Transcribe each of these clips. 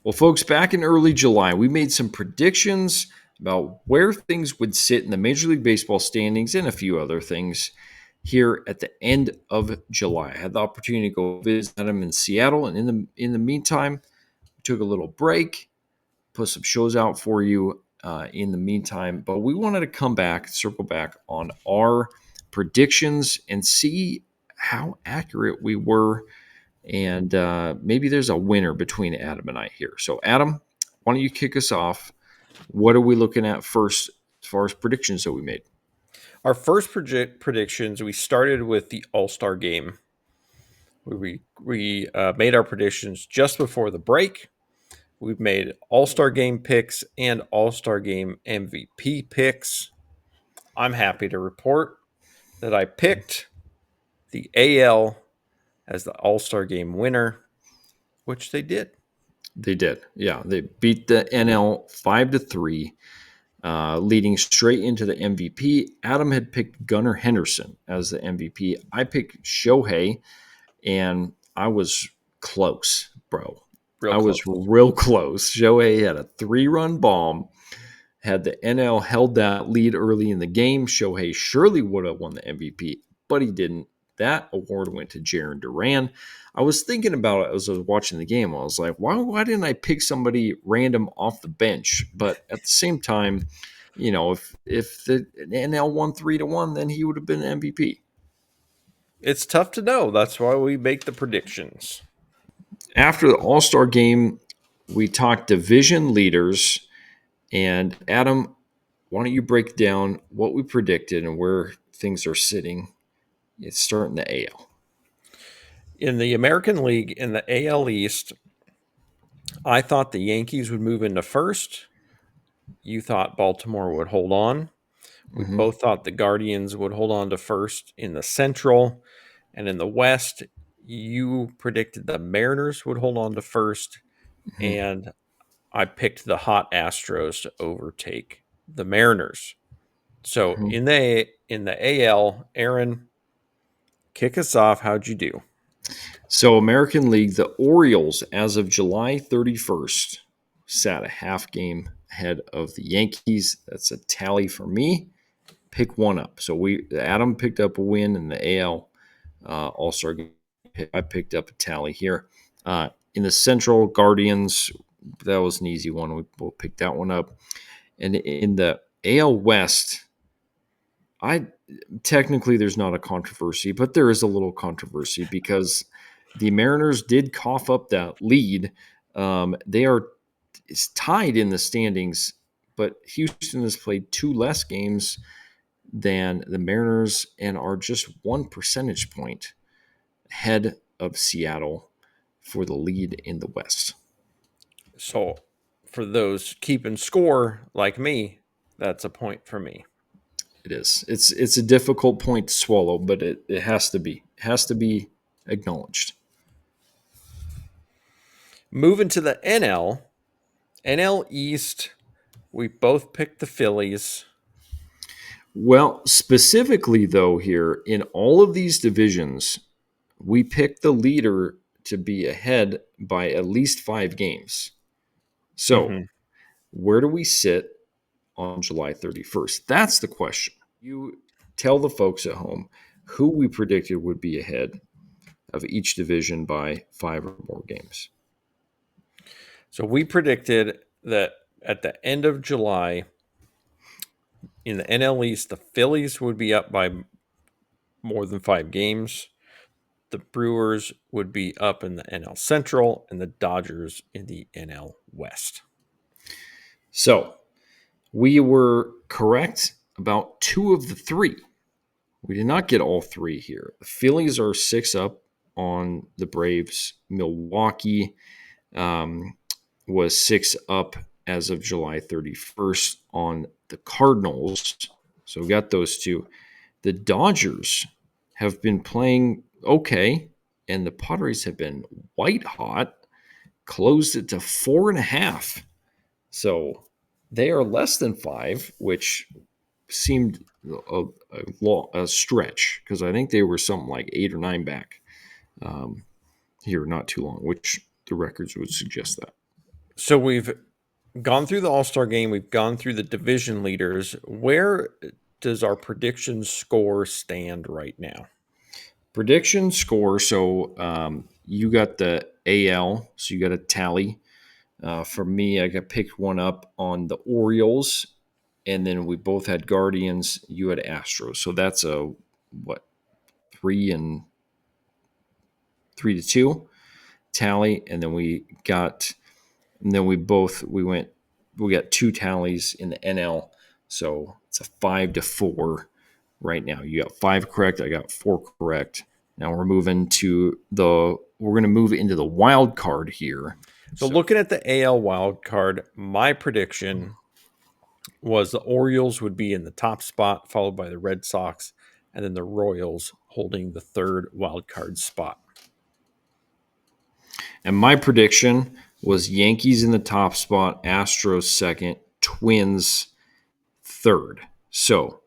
Well, folks, back in early July, we made some predictions about where things would sit in the Major League Baseball standings and a few other things here at the end of July. I had the opportunity to go visit them in Seattle, and in the meantime, we took a little break, put some shows out for you in the meantime. But we wanted to come back, circle back on our predictions and see how accurate we were, and maybe there's a winner between Adam and I here. So, Adam, why don't you kick us off? What are we looking at first as far as predictions that we made? Our first predictions, we started with the All-Star game. We made our predictions just before the break. We've made All-Star game picks and All-Star game MVP picks. I'm happy to report that I picked the AL as the All-Star game winner, which they did. They did. Yeah, they beat the NL 5-3, leading straight into the MVP. Adam had picked Gunnar Henderson as the MVP. I picked Shohei, and I was close, bro. Real I was close. real close. Shohei had a 3-run bomb. Had the NL held that lead early in the game, Shohei surely would have won the MVP, but he didn't. That award went to Jarren Duran. I was thinking about it as I was watching the game. I was like, why didn't I pick somebody random off the bench? But at the same time, if the NL won 3-1, then he would have been MVP. It's tough to know. That's why we make the predictions. After the All-Star game, we talked division leaders. And Adam, why don't you break down what we predicted and where things are sitting? It's starting the AL. In the American League, in the AL East, I thought the Yankees would move into first. You thought Baltimore would hold on. We Mm-hmm. both thought the Guardians would hold on to first in the Central. And in the West, you predicted the Mariners would hold on to first. Mm-hmm. And I picked the hot Astros to overtake the Mariners. So Mm-hmm. in the AL, Aaron, kick us off. How'd you do? So, American League, the Orioles, as of July 31st, sat a half game ahead of the Yankees. That's a tally for me. Pick one up. So, Adam picked up a win in the AL All-Star game. I picked up a tally here. In the Central, Guardians, that was an easy one. We'll pick that one up. And in the AL West, technically there's not a controversy, but there is a little controversy because the Mariners did cough up that lead. They are tied in the standings, but Houston has played 2 less games than the Mariners and are just 1 percentage point ahead of Seattle for the lead in the West. So for those keeping score like me, that's a point for me. It is. It's a difficult point to swallow, but it has to be. It has to be acknowledged. Moving to the NL East, we both picked the Phillies. Well, specifically though, here in all of these divisions, we picked the leader to be ahead by at least 5 games. So, Mm-hmm. where do we sit on July 31st? That's the question. You tell the folks at home who we predicted would be ahead of each division by 5 or more games. So we predicted that at the end of July, in the NL East, the Phillies would be up by more than 5 games. The Brewers would be up in the NL Central, and the Dodgers in the NL West. So, we were correct about 2 of the 3. We did not get all 3 here. The Phillies are 6 up on the Braves. Milwaukee was 6 up as of July 31st on the Cardinals. So we got those 2. The Dodgers have been playing okay, and the Padres have been white hot. Closed it to 4.5. So they are less than 5, which seemed a stretch because I think they were something like 8 or 9 back here not too long, which the records would suggest that. So we've gone through the All-Star game, we've gone through the division leaders. Where does our prediction score stand right now? Prediction score. So you got the AL, so you got a tally. For me, I got picked one up on the Orioles, and then we both had Guardians. You had Astros, so that's a what 3-2 tally, and then we got two tallies in the NL, so it's a 5-4 right now. You got five correct, I got four correct. Now we're going to move into the wild card here. So So looking at the AL wild card, my prediction was the Orioles would be in the top spot, followed by the Red Sox, and then the Royals holding the third wild card spot. And my prediction was Yankees in the top spot, Astros second, Twins third. So,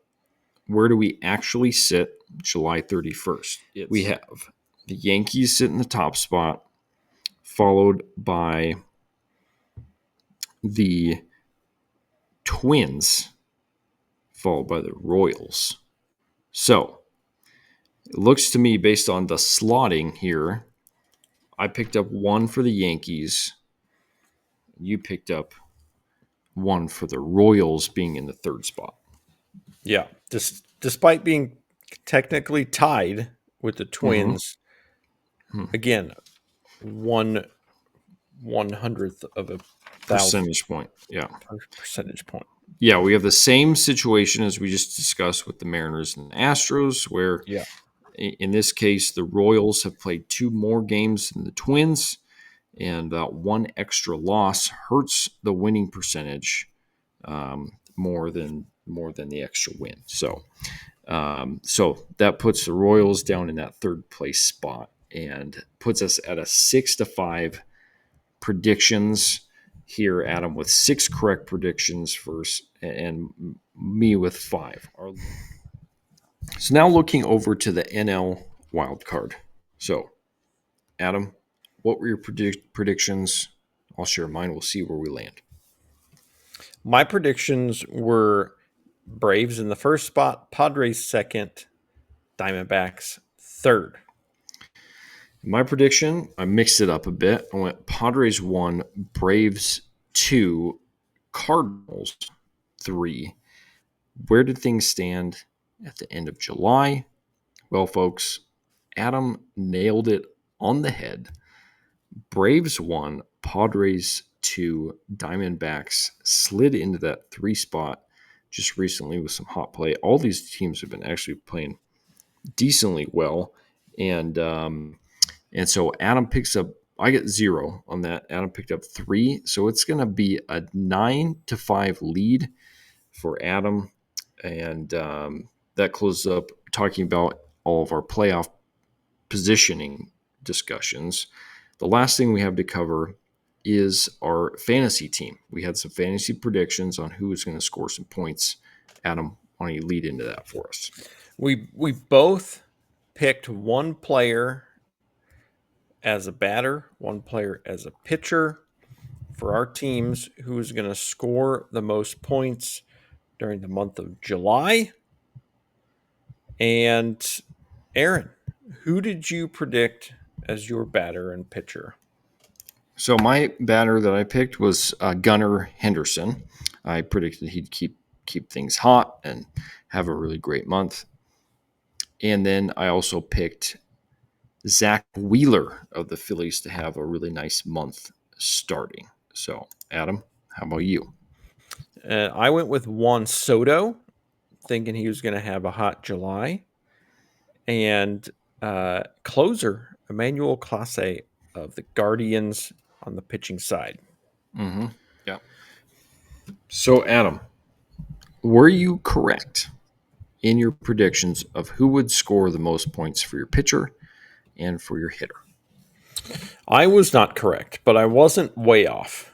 where do we actually sit July 31st? We have the Yankees sit in the top spot, followed by the Twins, followed by the Royals. So, it looks to me, based on the slotting here, I picked up one for the Yankees. You picked up one for the Royals being in the third spot. Yeah, despite being technically tied with the Mm-hmm. Twins, again, 1/100th of a thousand Percentage point. Yeah. percentage point. Yeah, we have the same situation as we just discussed with the Mariners and the Astros, where Yeah, in this case, the Royals have played two more games than the Twins, and one extra loss hurts the winning percentage more than the extra win. So that puts the Royals down in that third place spot and puts us at a 6-5 predictions here, Adam, with six correct predictions first, and me with five. So now looking over to the NL wild card. So, Adam, what were your predictions? I'll share mine. We'll see where we land. my predictions were Braves in the first spot, Padres second, Diamondbacks third. My prediction, I mixed it up a bit. I went Padres 1, Braves 2, Cardinals 3. Where did things stand at the end of July? Well, folks, Adam nailed it on the head. Braves 1, Padres 2, Diamondbacks slid into that 3 spot just recently with some hot play. All these teams have been actually playing decently well, and so Adam picks up. I get 0 on that. Adam picked up 3, so it's going to be a 9-5 lead for Adam, and that closes up talking about all of our playoff positioning discussions. The last thing we have to cover is our fantasy team. We had some fantasy predictions on who is going to score some points. Adam, why don't you lead into that for us? We both picked one player as a batter, one player as a pitcher for our teams who is going to score the most points during the month of July. And Aaron, who did you predict as your batter and pitcher? So my batter that I picked was Gunnar Henderson. I predicted he'd keep things hot and have a really great month. And then I also picked Zach Wheeler of the Phillies to have a really nice month starting. So, Adam, how about you? I went with Juan Soto, thinking he was going to have a hot July. And closer, Emmanuel Clase of the Guardians on the pitching side. Mm-hmm. Yeah. So, Adam, were you correct in your predictions of who would score the most points for your pitcher and for your hitter? I was not correct, but I wasn't way off.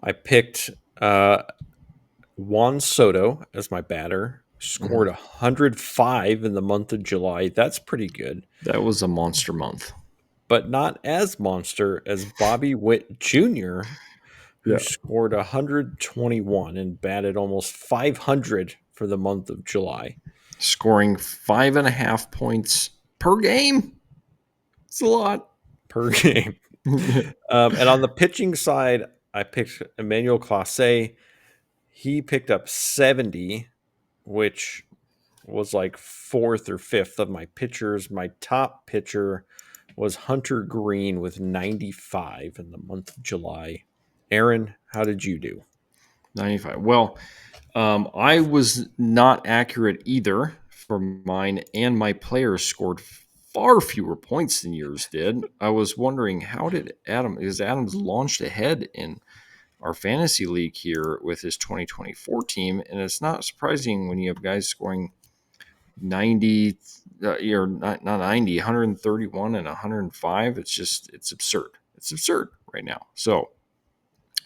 I picked Juan Soto as my batter, Mm-hmm. scored 105 in the month of July. That's pretty good, That was a monster month. but not as monster as Bobby Witt Jr., who Yeah. scored 121 and batted almost 500 for the month of July. Scoring 5.5 points per game. It's a lot. Per game. And on the pitching side, I picked Emmanuel Clase. He picked up 70, which was like fourth or fifth of my pitchers. My top pitcher was Hunter Green with 95 in the month of July. Aaron, how did you do? 95. Well, I was not accurate either for mine, and my players scored far fewer points than yours did. I was wondering, how did Adam, because Adam's launched ahead in our fantasy league here with his 2024 team, and it's not surprising when you have guys scoring 90, or not 90, 131 and 105. It's absurd. It's absurd right now. So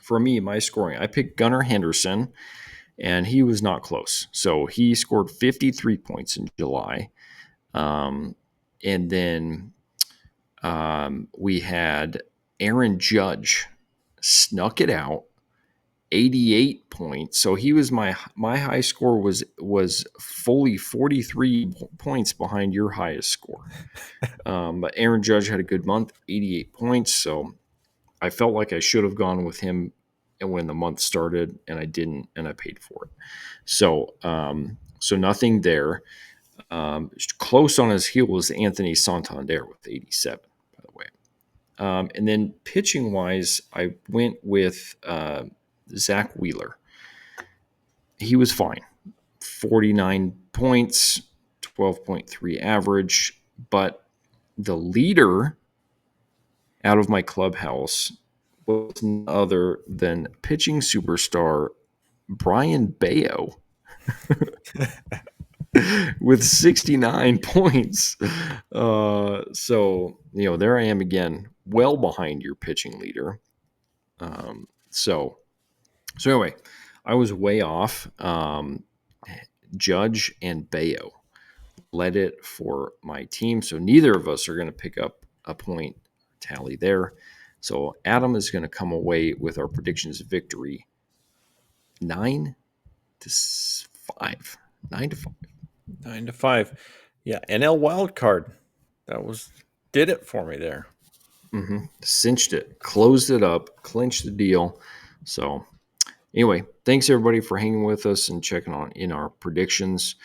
for me, my scoring, I picked Gunnar Henderson, and he was not close. So he scored 53 points in July. And then we had Aaron Judge snuck it out, 88 points. So he was my high score was fully 43 points behind your highest score. But Aaron Judge had a good month, 88 points. So I felt like I should have gone with him when the month started, and I didn't, and I paid for it. So so nothing there. Close on his heel was Anthony Santander with 87, by the way. And then pitching wise, I went with Zach Wheeler. He was fine. 49 points, 12.3 average. But the leader out of my clubhouse was none other than pitching superstar Brian Bayo with 69 points. So, there I am again, well behind your pitching leader. So anyway, I was way off. Judge and Bayo led it for my team. So neither of us are going to pick up a point tally there. So Adam is going to come away with our predictions of victory 9-5. 9-5. 9-5. Yeah, NL wild card. That did it for me there. Cinched it, closed it up, clinched the deal. So anyway, thanks everybody for hanging with us and checking on in our predictions.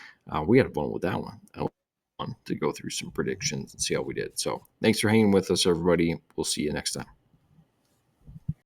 We had fun with that one. That was fun to go through some predictions and see how we did. So thanks for hanging with us, everybody. We'll see you next time.